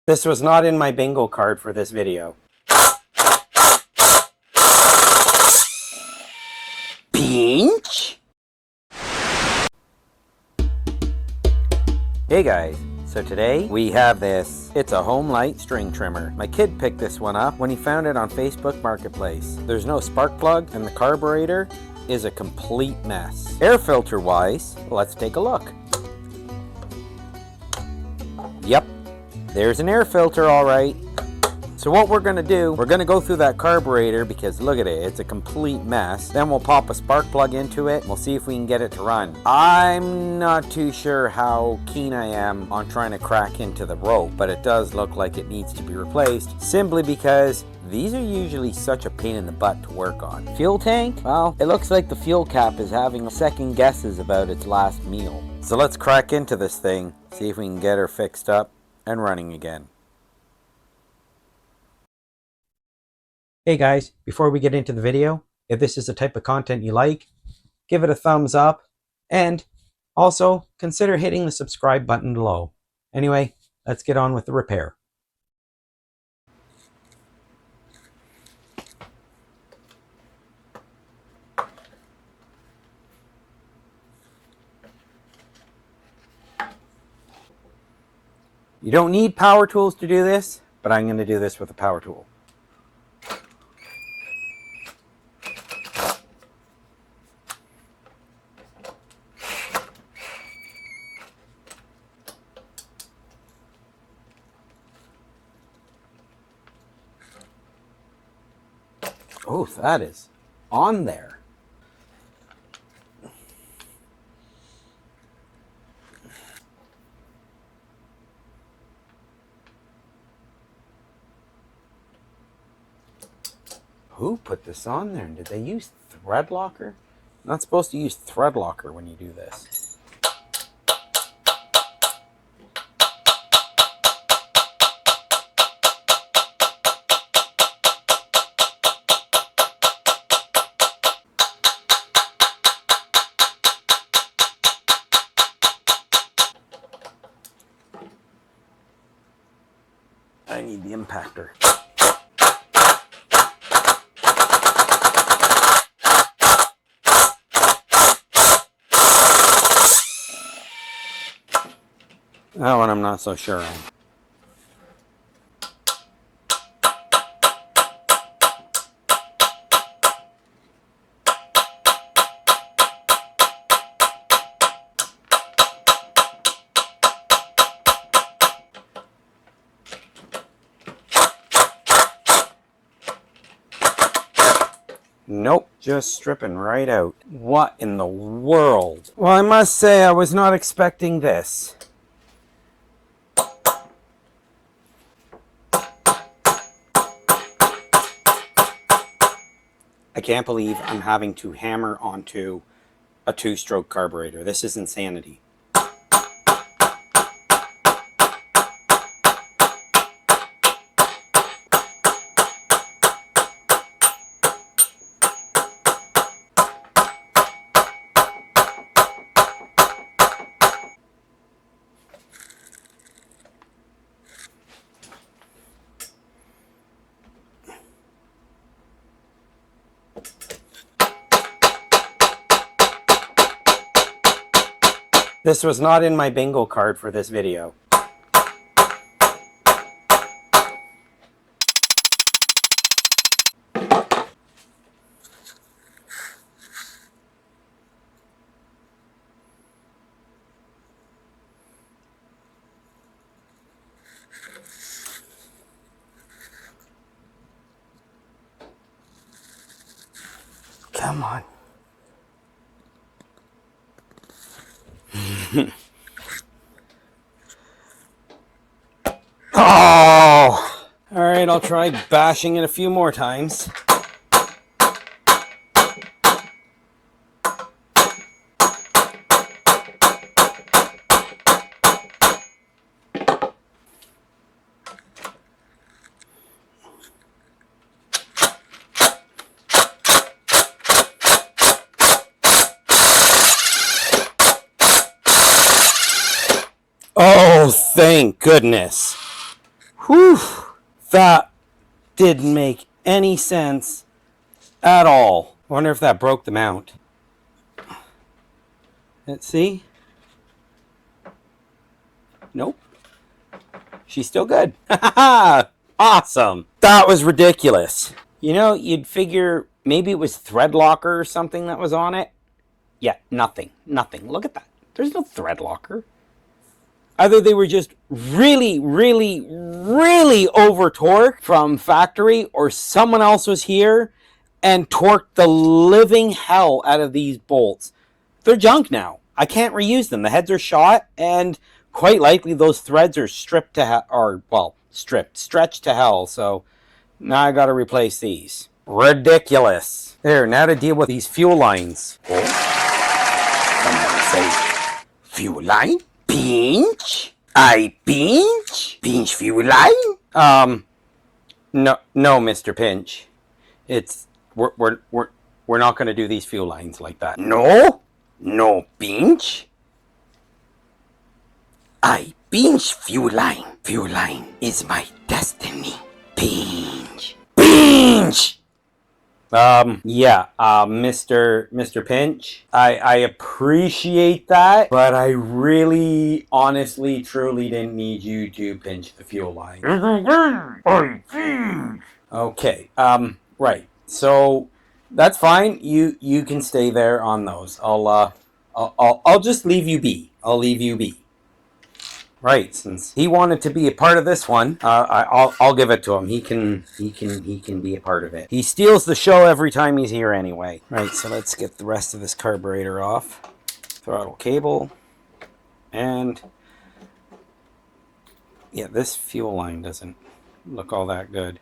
This was not in my bingo card for this video. Pinch? Hey guys, so today we have this. It's a Homelite String Trimmer. My kid picked this one up when he found it on Facebook Marketplace. There's no spark plug and the carburetor is a complete mess. Air filter wise, let's take a look. Yep, there's an air filter all right. So what we're gonna do, we're gonna go through that carburetor because look at it, it's a complete mess. Then we'll pop a spark plug into it and we'll see if we can get it to run. I'm not too sure how keen I am on trying to crack into the rope, but it does look like it needs to be replaced simply because these are usually such a pain in the butt to work on. Fuel tank? Well, it looks like the fuel cap is having second guesses about its last meal. So let's crack into this thing, see if we can get her fixed up and running again. Hey guys, before we get into the video, if this is the type of content you like, give it a thumbs up and also consider hitting the subscribe button below. Anyway, let's get on with the repair. You don't need power tools to do this, but I'm going to do this with a power tool. Oh, that is on there. Who put this on there? Did they use thread locker? Not supposed to use thread locker when you do this. I need the impactor. That one I'm not so sure on. Nope, just stripping right out. What in the world? Well, I must say I was not expecting this. I can't believe I'm having to hammer onto a two-stroke carburetor. This is insanity. This was not in my bingo card for this video. Come on. Oh! Alright, I'll try bashing it a few more times. Oh, thank goodness. Whew, that didn't make any sense at all. I wonder if that broke the mount. Let's see. Nope. She's still good. Awesome. That was ridiculous. You know, you'd figure maybe it was thread locker or something that was on it. Yeah, nothing. Nothing. Look at that. There's no thread locker. Either they were just really, really, really over torqued from factory, or someone else was here and torqued the living hell out of these bolts. They're junk now. I can't reuse them. The heads are shot, and quite likely those threads are stripped to stretched to hell. So now I got to replace these. Ridiculous. There, now to deal with these fuel lines. Oh, somebody say, fuel line? Pinch? I pinch? Pinch fuel line? No, Mr. Pinch. We're not going to do these fuel lines like that. No pinch. I pinch fuel line. Fuel line is my destiny. Pinch. Yeah, Mr. Pinch, I appreciate that, but I really, honestly, truly didn't need you to pinch the fuel line. Okay, right, so that's fine. You can stay there on those. I'll just leave you be. I'll leave you be. Right, since he wanted to be a part of this one, I'll give it to him. He can be a part of it. He steals the show every time he's here anyway. Right, so let's get the rest of this carburetor off. Throttle cable, and yeah, this fuel line doesn't look all that good.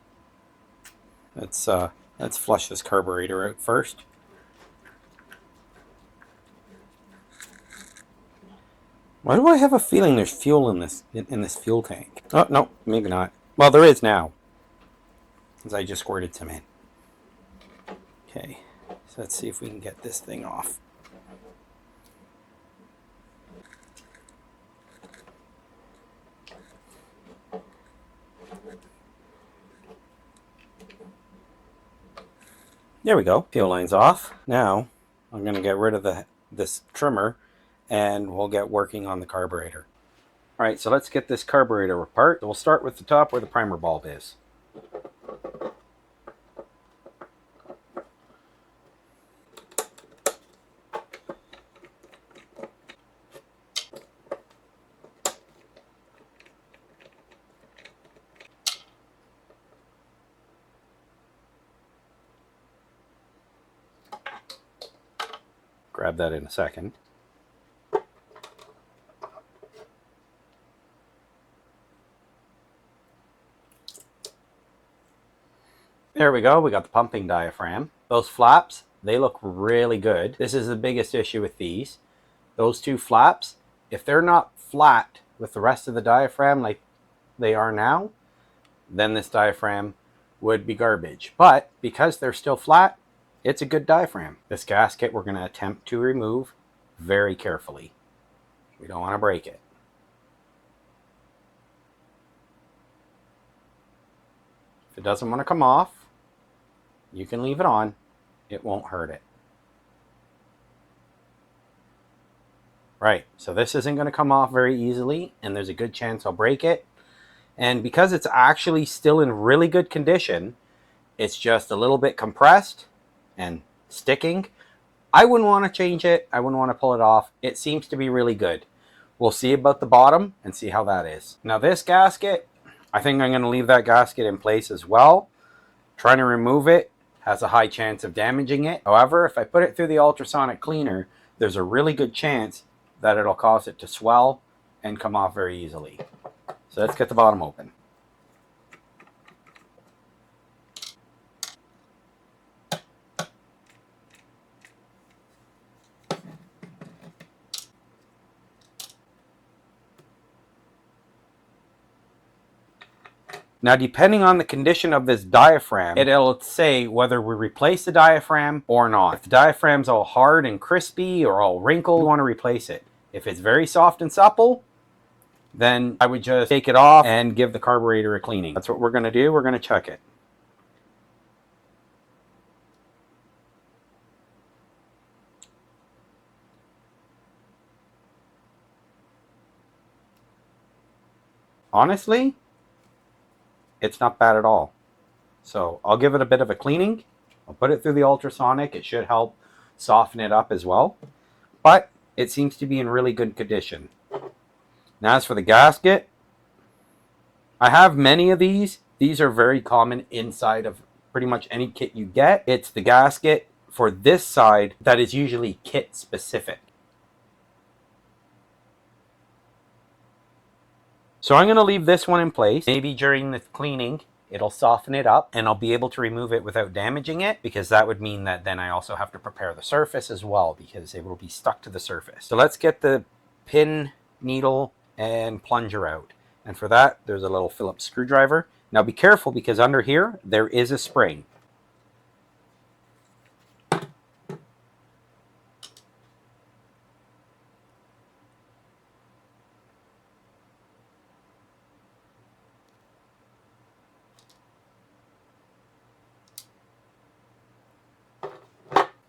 Let's flush this carburetor out first. Why do I have a feeling there's fuel in this fuel tank? Oh, no, maybe not. Well, there is now, because I just squirted some in. Okay, so let's see if we can get this thing off. There we go. Fuel line's off. Now, I'm going to get rid of this trimmer, and we'll get working on the carburetor. All right, so let's get this carburetor apart. We'll start with the top where the primer bulb is. Grab that in a second. There we go, we got the pumping diaphragm. Those flaps, they look really good. This is the biggest issue with these. Those two flaps, if they're not flat with the rest of the diaphragm like they are now, then this diaphragm would be garbage. But because they're still flat, it's a good diaphragm. This gasket we're going to attempt to remove very carefully. We don't want to break it. If it doesn't want to come off, you can leave it on. It won't hurt it. Right, so this isn't going to come off very easily, and there's a good chance I'll break it. And because it's actually still in really good condition, it's just a little bit compressed and sticking. I wouldn't want to change it. I wouldn't want to pull it off. It seems to be really good. We'll see about the bottom and see how that is. Now this gasket, I think I'm going to leave that gasket in place as well. Trying to remove it has a high chance of damaging it. However, if I put it through the ultrasonic cleaner, there's a really good chance that it'll cause it to swell and come off very easily. So let's get the bottom open. Now, depending on the condition of this diaphragm, it'll say whether we replace the diaphragm or not. If the diaphragm's all hard and crispy or all wrinkled, we want to replace it. If it's very soft and supple, then I would just take it off and give the carburetor a cleaning. That's what we're going to do. We're going to check it. Honestly, it's not bad at all. So I'll give it a bit of a cleaning. I'll put it through the ultrasonic. It should help soften it up as well. But it seems to be in really good condition. Now as for the gasket, I have many of these. These are very common inside of pretty much any kit you get. It's the gasket for this side that is usually kit specific. So I'm going to leave this one in place. Maybe during the cleaning, it'll soften it up and I'll be able to remove it without damaging it, because that would mean that then I also have to prepare the surface as well, because it will be stuck to the surface. So let's get the pin, needle, and plunger out. And for that, there's a little Phillips screwdriver. Now be careful, because under here, there is a spring.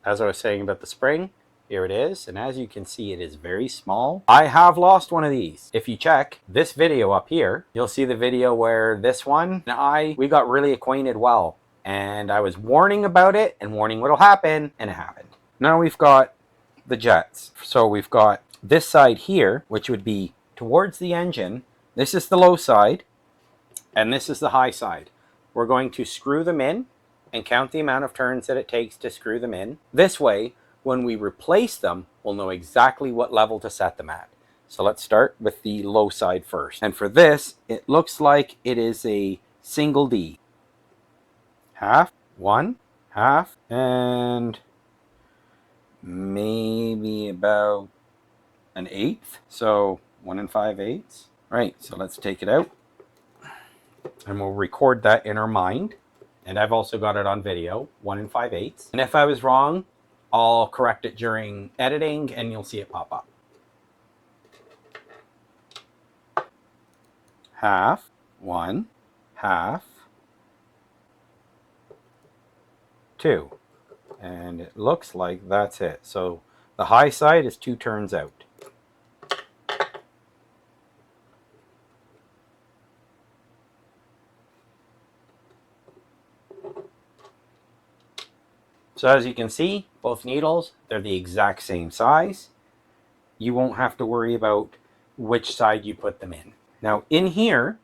As I was saying about the spring, here it is, and as you can see, it is very small. I have lost one of these. If you check this video up here, you'll see the video where this one and we got really acquainted well, and I was warning about it and warning what'll happen, and it happened. Now we've got the jets. So we've got this side here, which would be towards the engine. This is the low side, and this is the high side. We're going to screw them in and count the amount of turns that it takes to screw them in. This way, when we replace them, we'll know exactly what level to set them at. So let's start with the low side first. And for this, it looks like it is a single D. Half, 1, half, and maybe about an 1/8. So 1 5/8. Right, so let's take it out. And we'll record that in our mind. And I've also got it on video, 1 5/8. And if I was wrong, I'll correct it during editing and you'll see it pop up. Half, 1, half, 2. And it looks like that's it. So the high side is 2 turns out. So as you can see, both needles, they're the exact same size. You won't have to worry about which side you put them in. Now in here,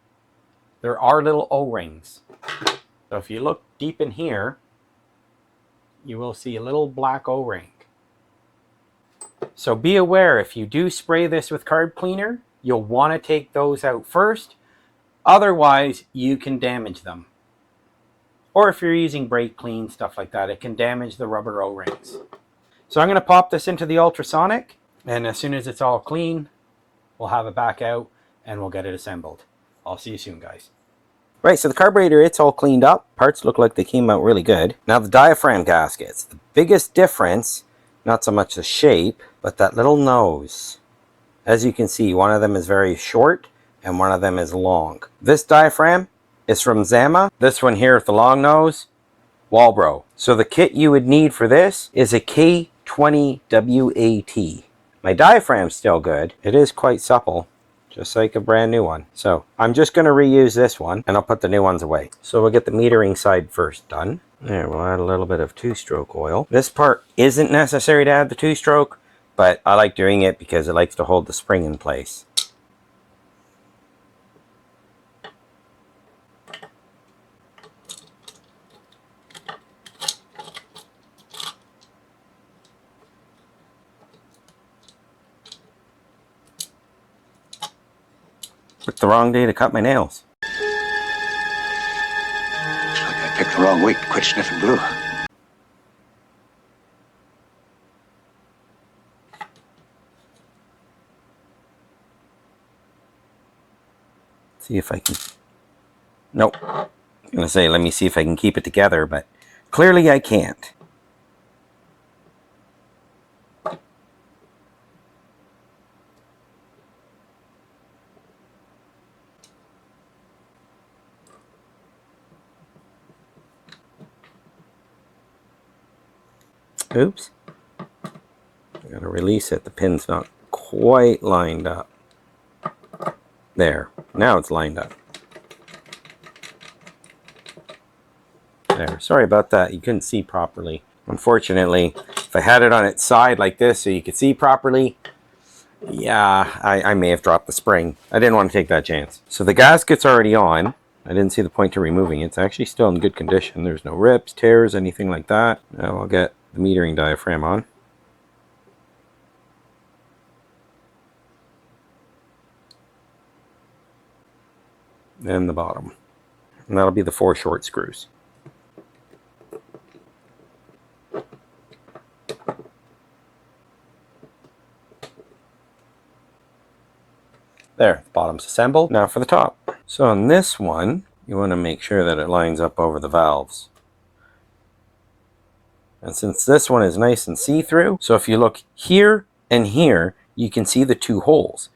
there are little O-rings. So if you look deep in here, you will see a little black O-ring. So be aware, if you do spray this with carb cleaner, you'll want to take those out first. Otherwise, you can damage them. Or if you're using brake clean, stuff like that, it can damage the rubber O-rings. So I'm going to pop this into the ultrasonic, and as soon as it's all clean, we'll have it back out and we'll get it assembled. I'll see you soon, guys. Right, so the carburetor, it's all cleaned up. Parts look like they came out really good. Now the diaphragm gaskets. The biggest difference, not so much the shape, but that little nose. As you can see, one of them is very short and one of them is long. This diaphragm is from Zama. This one here with the long nose, Walbro. So the kit you would need for this is a K20WAT. My diaphragm's still good. It is quite supple, just like a brand new one. So I'm just going to reuse this one and I'll put the new ones away. So we'll get the metering side first done. There, we'll add a little bit of 2-stroke oil. This part isn't necessary to add the 2-stroke, but I like doing it because it likes to hold the spring in place. Picked the wrong day to cut my nails. Looks like I picked the wrong week to quit sniffing glue. See if I can... Nope. I'm going to say, let me see if I can keep it together, but clearly I can't. Oops. I gotta release it. The pin's not quite lined up. There. Now it's lined up. There. Sorry about that. You couldn't see properly. Unfortunately, if I had it on its side like this so you could see properly, yeah, I may have dropped the spring. I didn't want to take that chance. So the gasket's already on. I didn't see the point to removing it. It's actually still in good condition. There's no rips, tears, anything like that. Now I'll get the metering diaphragm on. And the bottom. And that'll be the 4 short screws. There, the bottom's assembled. Now for the top. So on this one, you want to make sure that it lines up over the valves. And since this one is nice and see-through, so if you look here and here, you can see the 2 holes.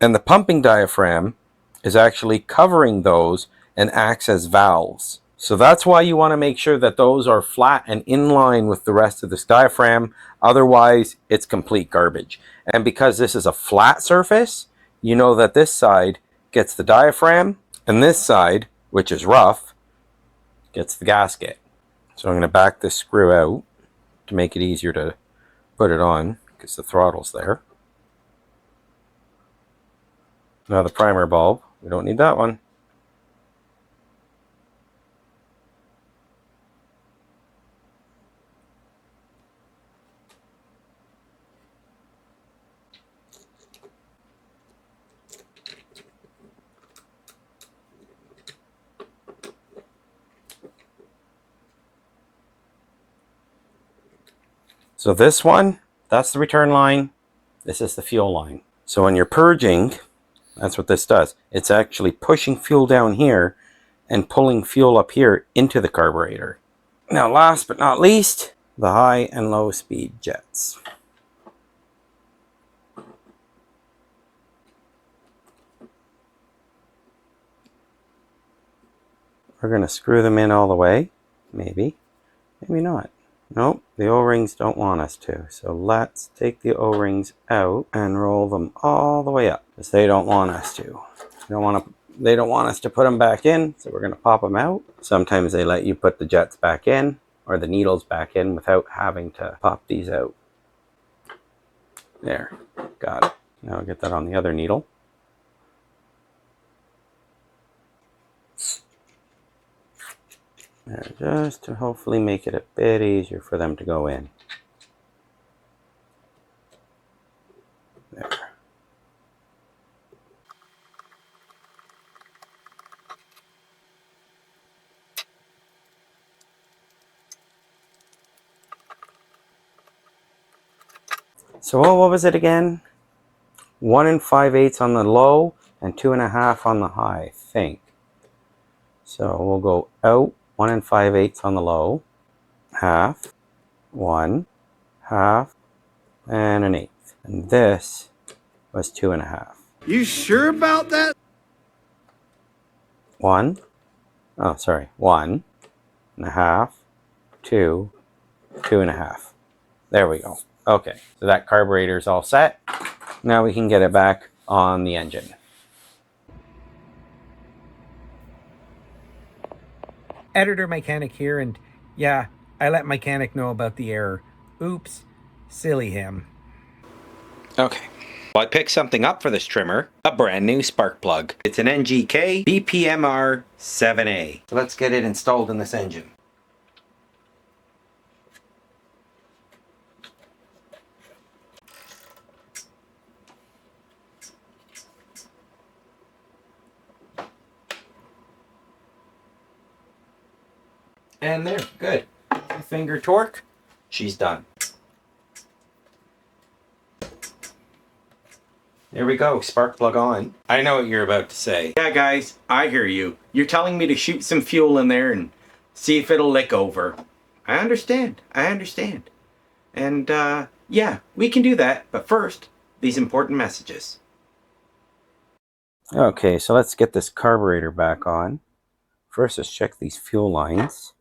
And the pumping diaphragm is actually covering those and acts as valves. So that's why you want to make sure that those are flat and in line with the rest of this diaphragm. Otherwise, it's complete garbage. And because this is a flat surface, you know that this side gets the diaphragm, and this side, which is rough, gets the gasket. So I'm going to back this screw out to make it easier to put it on, because the throttle's there. Now the primer bulb, we don't need that one. So this one, that's the return line. This is the fuel line. So when you're purging, that's what this does. It's actually pushing fuel down here and pulling fuel up here into the carburetor. Now last but not least, the high and low speed jets. We're going to screw them in all the way. Maybe. Maybe not. Nope, the O-rings don't want us to. So let's take the O-rings out and roll them all the way up, because they don't want us to. They don't want us to put them back in, so we're going to pop them out. Sometimes they let you put the jets back in or the needles back in without having to pop these out. There, got it. Now I'll get that on the other needle. There, just to hopefully make it a bit easier for them to go in. There. So what was it again? 1 5/8 on the low and 2 1/2 on the high, I think. So we'll go out 1 5/8 on the low, half, 1, half, and 1/8. And this was 2 1/2. You sure about that? 1, 1 1/2, 2, 2 1/2. There we go. Okay, so that carburetor's all set. Now we can get it back on the engine. Editor Mikeanic here, and yeah, I let Mikeanic know about the error. Oops, silly him. Okay, well, I picked something up for this trimmer, a brand new spark plug. It's an NGK BPMR 7A. So let's get it installed in this engine. And there, good. Finger torque, she's done. There we go, spark plug on. I know what you're about to say. Yeah guys, I hear you. You're telling me to shoot some fuel in there and see if it'll lick over. I understand. And yeah, we can do that, but first, these important messages. Okay, so let's get this carburetor back on. First, let's check these fuel lines.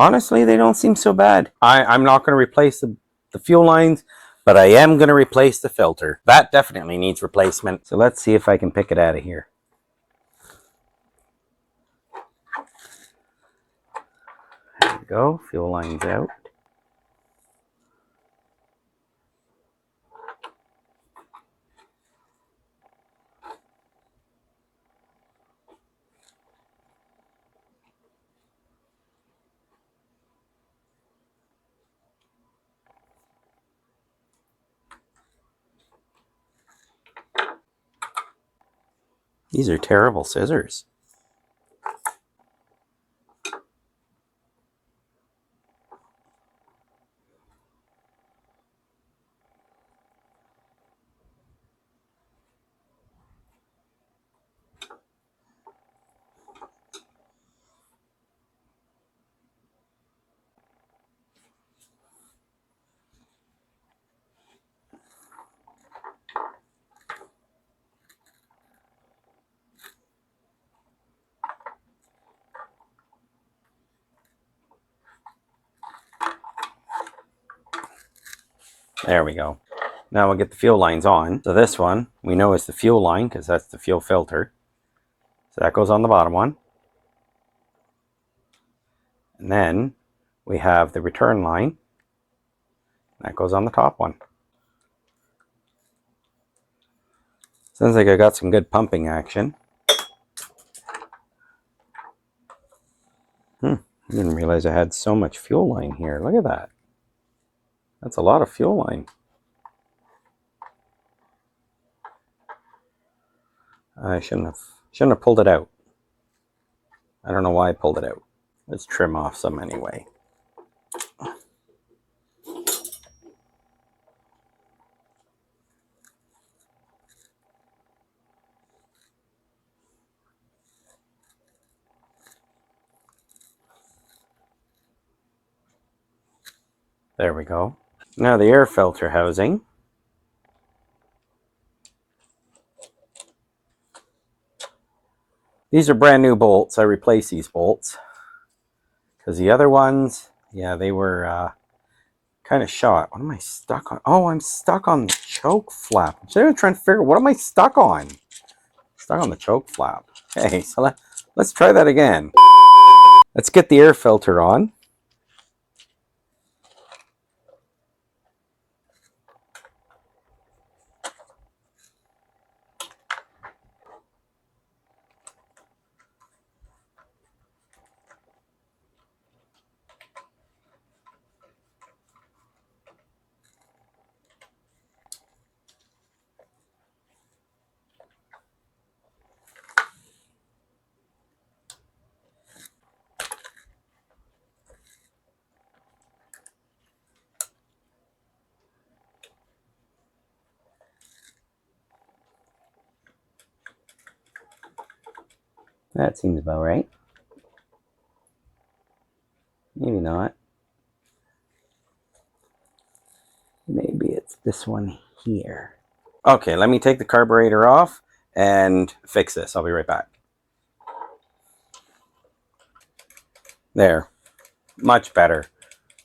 honestly, they don't seem so bad. I'm not going to replace the fuel lines, but I am going to replace the filter. That definitely needs replacement. So let's see if I can pick it out of here. There we go, fuel lines out. These are terrible scissors. There we go. Now we'll get the fuel lines on. So this one, we know is the fuel line because that's the fuel filter. So that goes on the bottom one. And then we have the return line. That goes on the top one. Sounds like I got some good pumping action. I didn't realize I had so much fuel line here. Look at that. That's a lot of fuel line. I shouldn't have pulled it out. I don't know why I pulled it out. Let's trim off some anyway. There we go. Now the air filter housing. These are brand new bolts. I replaced these bolts because the other ones, yeah, they were kind of shot. What am I stuck on? Oh, I'm stuck on the choke flap. I'm trying to figure out what am I stuck on? Stuck on the choke flap. Okay, so let's try that again. Let's get the air filter on. That seems about right. Maybe not. Maybe it's this one here. Okay, let me take the carburetor off and fix this. I'll be right back. There. Much better.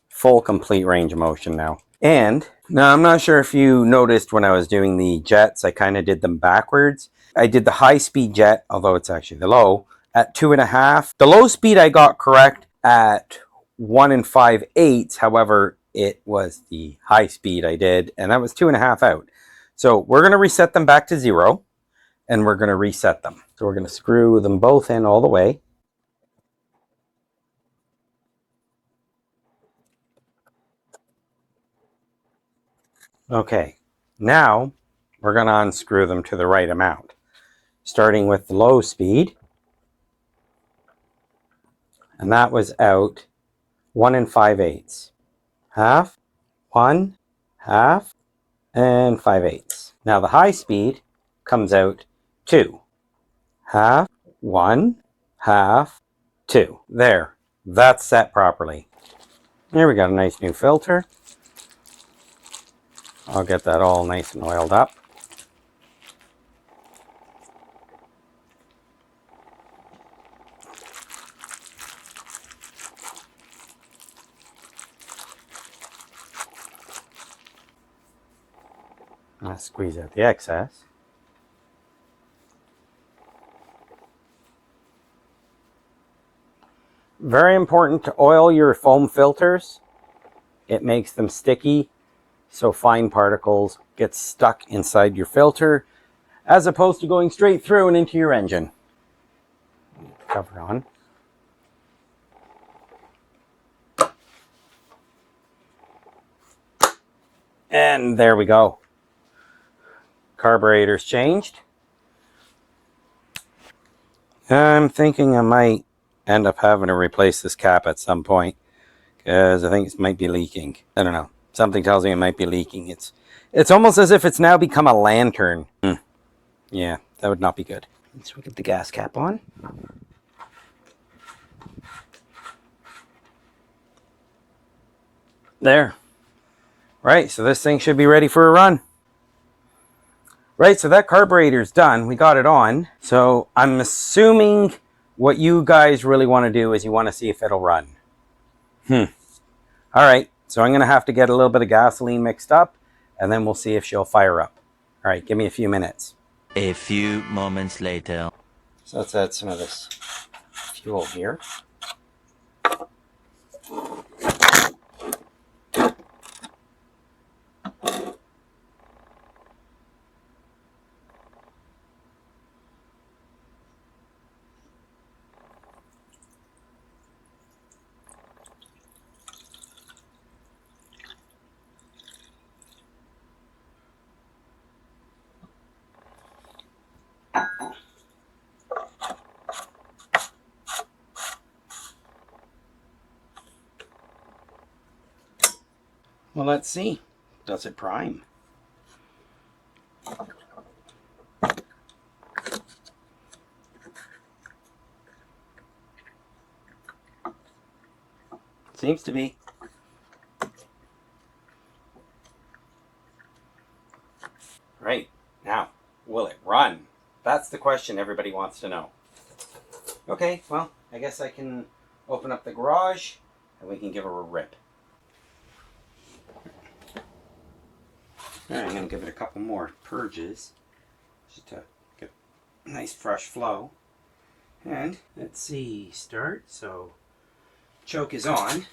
Full complete range of motion now. And now I'm not sure if you noticed when I was doing the jets, I kind of did them backwards. I did the high speed jet, although it's actually the low, at 2.5. The low speed I got correct at 1 5/8. However, it was the high speed I did, and that was 2.5 out. So we're going to reset them back to 0, and we're going to reset them. So we're going to screw them both in all the way. Okay, now we're going to unscrew them to the right amount. Starting with the low speed, and that was out 1 5/8. Half, 1, half, and 5/8. Now the high speed comes out 2. Half, 1, half, 2. There, that's set properly. There we got a nice new filter. I'll get that all nice and oiled up. Squeeze out the excess. Very important to oil your foam filters. It makes them sticky, so fine particles get stuck inside your filter, as opposed to going straight through and into your engine. Cover on. And there we go. Carburetor's changed. I'm thinking I might end up having to replace this cap at some point, because I think it might be leaking. I don't know. Something tells me it might be leaking. It's almost as if it's now become a lantern. Yeah, that would not be good. Let's get the gas cap on. There. Right, so this thing should be ready for a run. Right, so that carburetor's done. We got it on. So I'm assuming what you guys really want to do is you want to see if it'll run. All right, so I'm going to have to get a little bit of gasoline mixed up, and then we'll see if she'll fire up. All right, give me a few minutes. A few moments later. So let's add some of this fuel here. Well, let's see. Does it prime? Seems to be. Right. Now, will it run? That's the question everybody wants to know. Okay, well, I guess I can open up the garage and we can give her a rip. All right, I'm going to give it a couple more purges just to get a nice fresh flow. And let's see, start. So choke is on.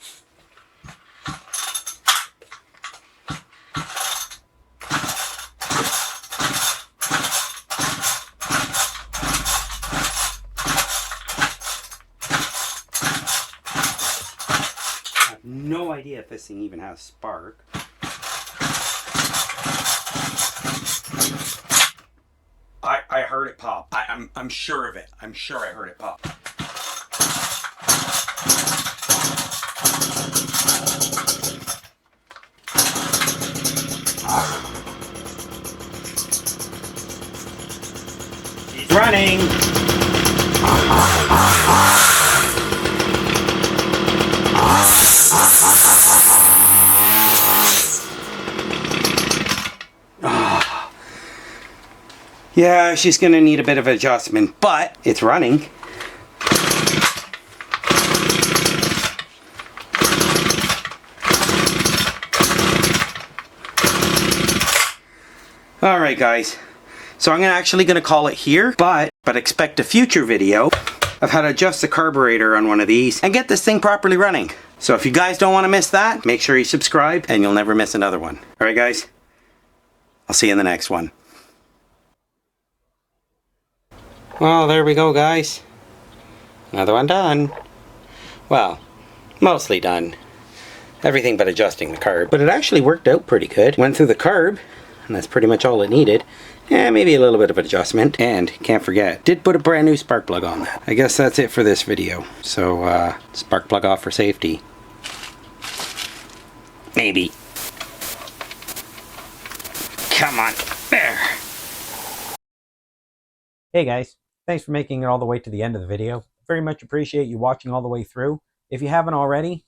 I have no idea if this thing even has spark. I heard it pop. I'm sure of it. I'm sure I heard it pop. She's running. Yeah, she's going to need a bit of adjustment, but it's running. All right, guys. So I'm actually going to call it here, but expect a future video of how to adjust the carburetor on one of these and get this thing properly running. So if you guys don't want to miss that, make sure you subscribe and you'll never miss another one. All right, guys. I'll see you in the next one. Well, there we go, guys. Another one done. Well, mostly done. Everything but adjusting the carb. But it actually worked out pretty good. Went through the carb, and that's pretty much all it needed. Yeah, maybe a little bit of adjustment. And, can't forget, did put a brand new spark plug on that. I guess that's it for this video. So, spark plug off for safety. Maybe. Come on. There. Hey, guys. Thanks for making it all the way to the end of the video. Very much appreciate you watching all the way through. If you haven't already,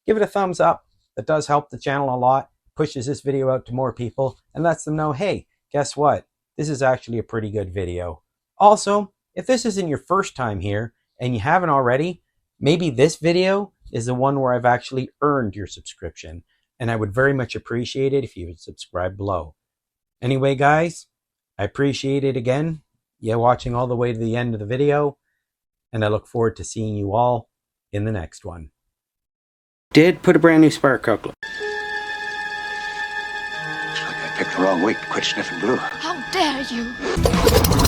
give it a thumbs up. That does help the channel a lot, pushes this video out to more people, and lets them know, hey, guess what? This is actually a pretty good video. Also, if this isn't your first time here, and you haven't already, maybe this video is the one where I've actually earned your subscription, and I would very much appreciate it if you would subscribe below. Anyway, guys, I appreciate it again. Watching all the way to the end of the video. And I look forward to seeing you all in the next one. Did put a brand new spark plug. Looks like I picked the wrong week to quit sniffing glue. How dare you!